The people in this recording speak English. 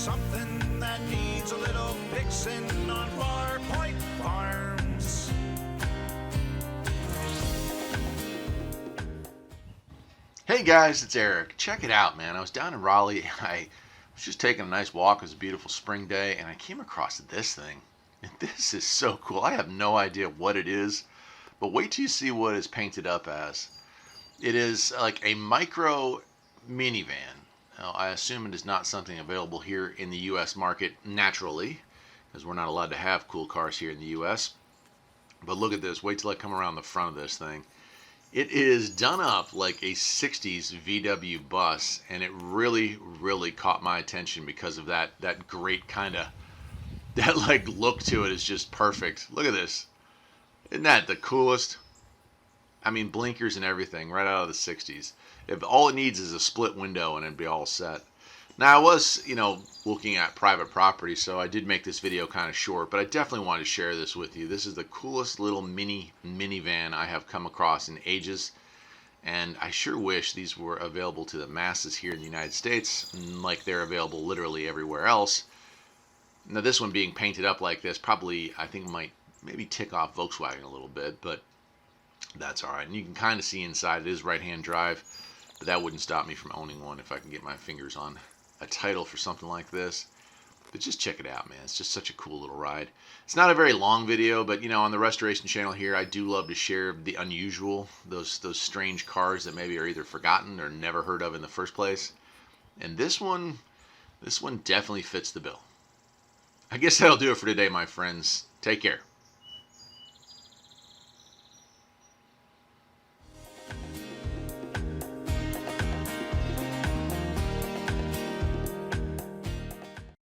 something that needs a little fixing on Farpoint Farms. Hey guys, it's Eric. Check it out, man. I was down in Raleigh. I was just taking a nice walk. It was a beautiful spring day, and I came across this thing. And this is so cool. I have no idea what it is, but wait till you see what it's painted up as. It is like a micro minivan. Now, I assume it is not something available here in the U.S. market naturally, because we're not allowed to have cool cars here in the U.S. But look at this. Wait till I come around the front of this thing. It is done up like a 60s VW bus, and it really, really caught my attention because of that great kind of, that like look to it is just perfect. Look at this. Isn't that the coolest? I mean, blinkers and everything right out of the 60s. If all it needs is a split window and it'd be all set. Now, I was, looking at private property, so I did make this video kind of short, but I definitely wanted to share this with you. This is the coolest little minivan I have come across in ages, and I sure wish these were available to the masses here in the United States, like they're available literally everywhere else. Now, this one being painted up like this probably, I think, might maybe tick off Volkswagen a little bit, but that's all right. And you can kind of see inside. It is right-hand drive, but that wouldn't stop me from owning one if I can get my fingers on a title for something like this. But just check it out, man. It's just such a cool little ride. It's not a very long video, but on the restoration channel here, I do love to share the unusual, those strange cars that maybe are either forgotten or never heard of in the first place. And this one definitely fits the bill. I guess that'll do it for today, my friends. Take care.